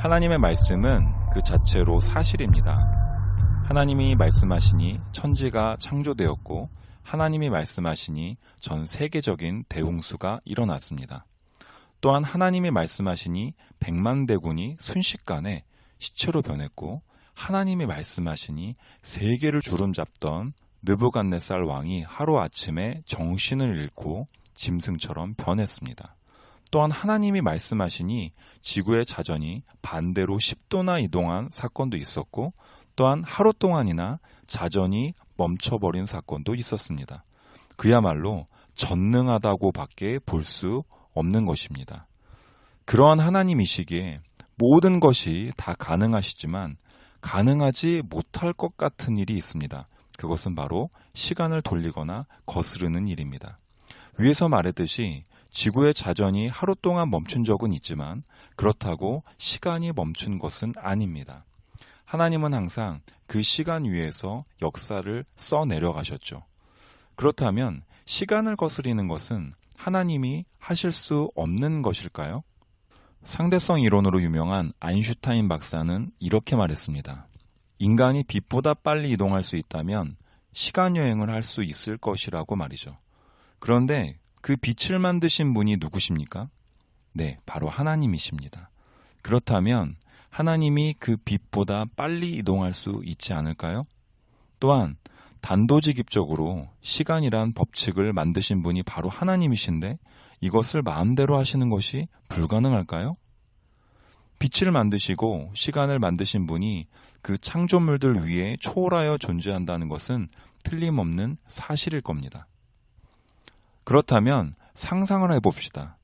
하나님의 말씀은 그 자체로 사실입니다. 하나님이 말씀하시니 천지가 창조되었고 하나님이 말씀하시니 전 세계적인 대홍수가 일어났습니다. 또한 하나님이 말씀하시니 백만대군이 순식간에 시체로 변했고 하나님이 말씀하시니 세계를 주름잡던 느부갓네살 왕이 하루아침에 정신을 잃고 짐승처럼 변했습니다. 또한 하나님이 말씀하시니 지구의 자전이 반대로 10도나 이동한 사건도 있었고 또한 하루 동안이나 자전이 멈춰버린 사건도 있었습니다. 그야말로 전능하다고밖에 볼 수 없는 것입니다. 그러한 하나님이시기에 모든 것이 다 가능하시지만 가능하지 못할 것 같은 일이 있습니다. 그것은 바로 시간을 돌리거나 거스르는 일입니다. 위에서 말했듯이 지구의 자전이 하루 동안 멈춘 적은 있지만 그렇다고 시간이 멈춘 것은 아닙니다. 하나님은 항상 그 시간 위에서 역사를 써내려가셨죠. 그렇다면 시간을 거스리는 것은 하나님이 하실 수 없는 것일까요? 상대성 이론으로 유명한 아인슈타인 박사는 이렇게 말했습니다. 인간이 빛보다 빨리 이동할 수 있다면 시간 여행을 할 수 있을 것이라고 말이죠. 그런데 그 빛을 만드신 분이 누구십니까? 네, 바로 하나님이십니다. 그렇다면 하나님이 그 빛보다 빨리 이동할 수 있지 않을까요? 또한 단도직입적으로 시간이란 법칙을 만드신 분이 바로 하나님이신데 이것을 마음대로 하시는 것이 불가능할까요? 빛을 만드시고 시간을 만드신 분이 그 창조물들 위에 초월하여 존재한다는 것은 틀림없는 사실일 겁니다. 그렇다면 상상을 해봅시다.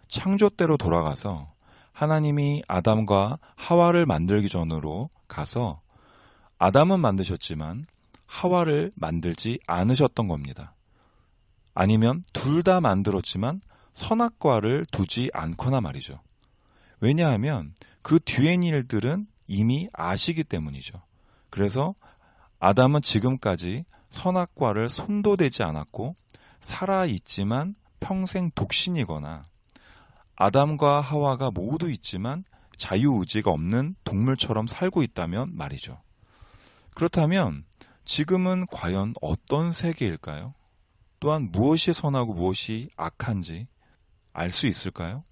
창조 때로 돌아가서 하나님이 아담과 하와를 만들기 전으로 가서 아담은 만드셨지만 하와를 만들지 않으셨던 겁니다. 아니면 둘 다 만들었지만 선악과를 두지 않거나 말이죠. 왜냐하면 그 뒤엔 일들은 이미 아시기 때문이죠. 그래서 아담은 지금까지 선악과를 손도 대지 않았고 살아있지만 평생 독신이거나 아담과 하와가 모두 있지만 자유의지가 없는 동물처럼 살고 있다면 말이죠. 그렇다면 지금은 과연 어떤 세계일까요? 또한 무엇이 선하고 무엇이 악한지 알 수 있을까요?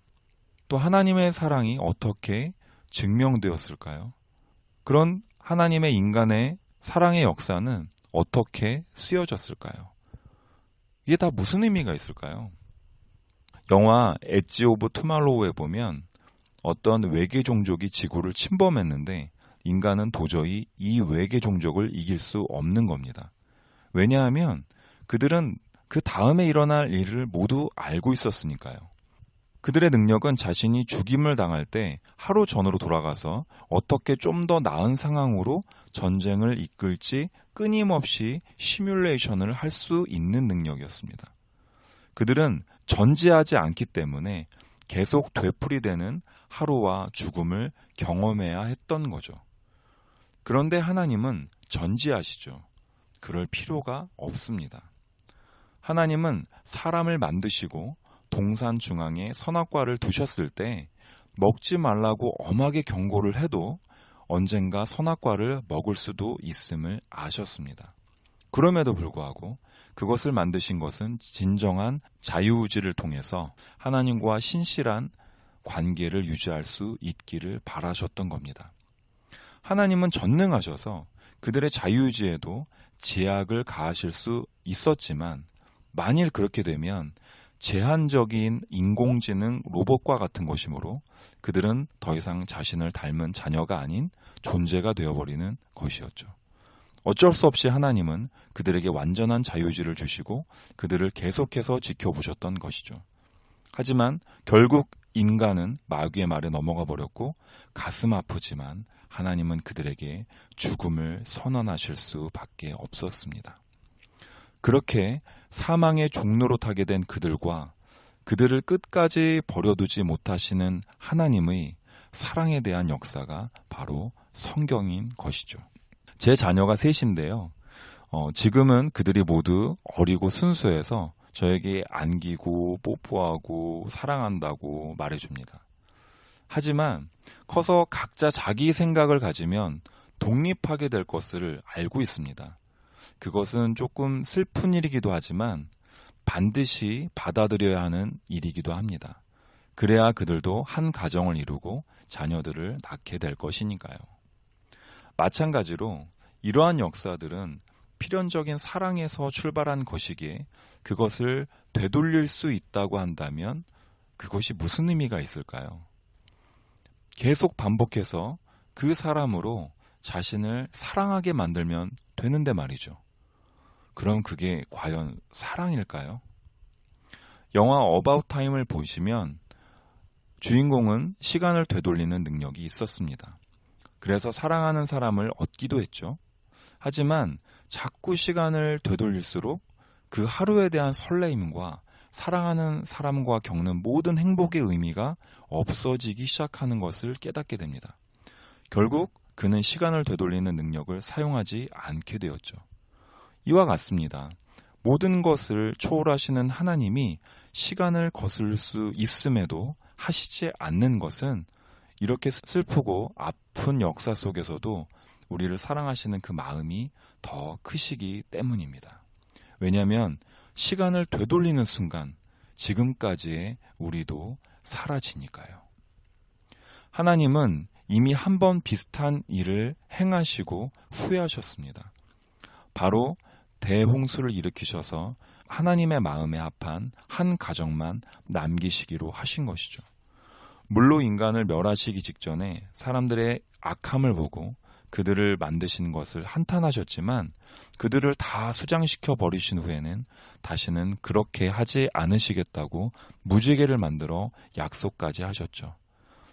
또 하나님의 사랑이 어떻게 증명되었을까요? 그런 하나님의 인간의 사랑의 역사는 어떻게 쓰여졌을까요? 이게 다 무슨 의미가 있을까요? 영화 엣지 오브 투마로우에 보면 어떤 외계 종족이 지구를 침범했는데 인간은 도저히 이 외계 종족을 이길 수 없는 겁니다. 왜냐하면 그들은 그 다음에 일어날 일을 모두 알고 있었으니까요. 그들의 능력은 자신이 죽임을 당할 때 하루 전으로 돌아가서 어떻게 좀 더 나은 상황으로 전쟁을 이끌지 끊임없이 시뮬레이션을 할 수 있는 능력이었습니다. 그들은 전지하지 않기 때문에 계속 되풀이되는 하루와 죽음을 경험해야 했던 거죠. 그런데 하나님은 전지하시죠. 그럴 필요가 없습니다. 하나님은 사람을 만드시고 동산 중앙에 선악과를 두셨을 때 먹지 말라고 엄하게 경고를 해도 언젠가 선악과를 먹을 수도 있음을 아셨습니다. 그럼에도 불구하고 그것을 만드신 것은 진정한 자유의지를 통해서 하나님과 신실한 관계를 유지할 수 있기를 바라셨던 겁니다. 하나님은 전능하셔서 그들의 자유의지에도 제약을 가하실 수 있었지만 만일 그렇게 되면 제한적인 인공지능 로봇과 같은 것이므로 그들은 더 이상 자신을 닮은 자녀가 아닌 존재가 되어버리는 것이었죠. 어쩔 수 없이 하나님은 그들에게 완전한 자유의지를 주시고 그들을 계속해서 지켜보셨던 것이죠. 하지만 결국 인간은 마귀의 말에 넘어가 버렸고 가슴 아프지만 하나님은 그들에게 죽음을 선언하실 수밖에 없었습니다. 그렇게 사망의 종로로 타게 된 그들과 그들을 끝까지 버려두지 못하시는 하나님의 사랑에 대한 역사가 바로 성경인 것이죠. 제 자녀가 셋인데요. 지금은 그들이 모두 어리고 순수해서 저에게 안기고 뽀뽀하고 사랑한다고 말해줍니다. 하지만 커서 각자 자기 생각을 가지면 독립하게 될 것을 알고 있습니다. 그것은 조금 슬픈 일이기도 하지만 반드시 받아들여야 하는 일이기도 합니다. 그래야 그들도 한 가정을 이루고 자녀들을 낳게 될 것이니까요. 마찬가지로 이러한 역사들은 필연적인 사랑에서 출발한 것이기에 그것을 되돌릴 수 있다고 한다면 그것이 무슨 의미가 있을까요? 계속 반복해서 그 사람으로 자신을 사랑하게 만들면 되는데 말이죠. 그럼 그게 과연 사랑일까요? 영화 어바웃 타임을 보시면 주인공은 시간을 되돌리는 능력이 있었습니다. 그래서 사랑하는 사람을 얻기도 했죠. 하지만 자꾸 시간을 되돌릴수록 그 하루에 대한 설레임과 사랑하는 사람과 겪는 모든 행복의 의미가 없어지기 시작하는 것을 깨닫게 됩니다. 결국 그는 시간을 되돌리는 능력을 사용하지 않게 되었죠. 이와 같습니다. 모든 것을 초월하시는 하나님이 시간을 거슬 수 있음에도 하시지 않는 것은 이렇게 슬프고 아픈 역사 속에서도 우리를 사랑하시는 그 마음이 더 크시기 때문입니다. 왜냐하면 시간을 되돌리는 순간 지금까지의 우리도 사라지니까요. 하나님은 이미 한 번 비슷한 일을 행하시고 후회하셨습니다. 바로 대홍수를 일으키셔서 하나님의 마음에 합한 한 가정만 남기시기로 하신 것이죠. 물로 인간을 멸하시기 직전에 사람들의 악함을 보고 그들을 만드신 것을 한탄하셨지만 그들을 다 수장시켜 버리신 후에는 다시는 그렇게 하지 않으시겠다고 무지개를 만들어 약속까지 하셨죠.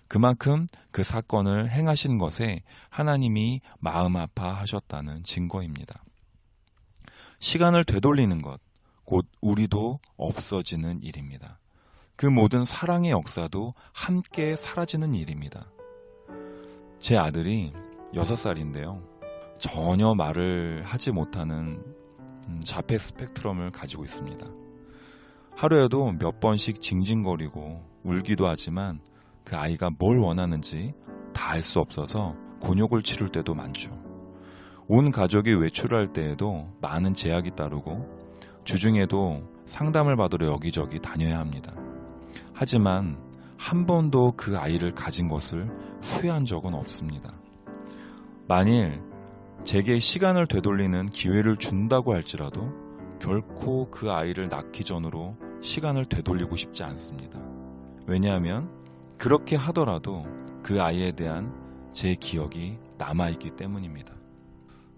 그만큼 그 사건을 행하신 것에 하나님이 마음 아파하셨다는 증거입니다. 시간을 되돌리는 것, 곧 우리도 없어지는 일입니다. 그 모든 사랑의 역사도 함께 사라지는 일입니다. 제 아들이 6살인데요. 전혀 말을 하지 못하는 자폐 스펙트럼을 가지고 있습니다. 하루에도 몇 번씩 징징거리고 울기도 하지만 그 아이가 뭘 원하는지 다 알 수 없어서 곤욕을 치를 때도 많죠. 온 가족이 외출할 때에도 많은 제약이 따르고 주중에도 상담을 받으러 여기저기 다녀야 합니다. 하지만 한 번도 그 아이를 가진 것을 후회한 적은 없습니다. 만일 제게 시간을 되돌리는 기회를 준다고 할지라도 결코 그 아이를 낳기 전으로 시간을 되돌리고 싶지 않습니다. 왜냐하면 그렇게 하더라도 그 아이에 대한 제 기억이 남아있기 때문입니다.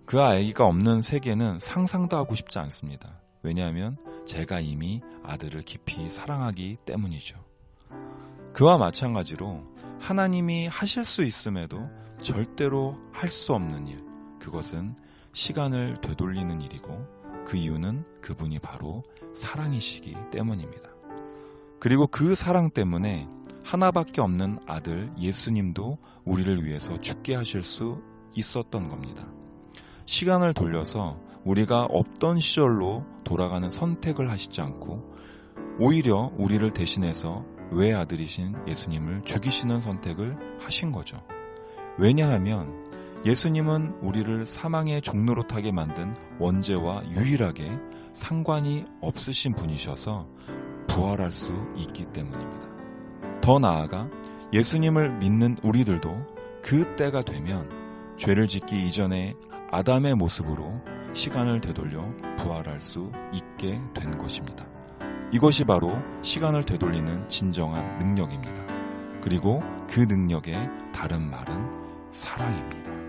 그 아이가 없는 세계는 상상도 하고 싶지 않습니다. 왜냐하면 제가 이미 아들을 깊이 사랑하기 때문이죠. 그와 마찬가지로 하나님이 하실 수 있음에도 절대로 할 수 없는 일, 그것은 시간을 되돌리는 일이고 그 이유는 그분이 바로 사랑이시기 때문입니다. 그리고 그 사랑 때문에 하나밖에 없는 아들 예수님도 우리를 위해서 죽게 하실 수 있었던 겁니다. 시간을 돌려서 우리가 없던 시절로 돌아가는 선택을 하시지 않고 오히려 우리를 대신해서 외아들이신 예수님을 죽이시는 선택을 하신 거죠. 왜냐하면 예수님은 우리를 사망의 종로로 타게 만든 원죄와 유일하게 상관이 없으신 분이셔서 부활할 수 있기 때문입니다. 더 나아가 예수님을 믿는 우리들도 그 때가 되면 죄를 짓기 이전에 아담의 모습으로 시간을 되돌려 부활할 수 있게 된 것입니다. 이것이 바로 시간을 되돌리는 진정한 능력입니다. 그리고 그 능력의 다른 말은 사랑입니다.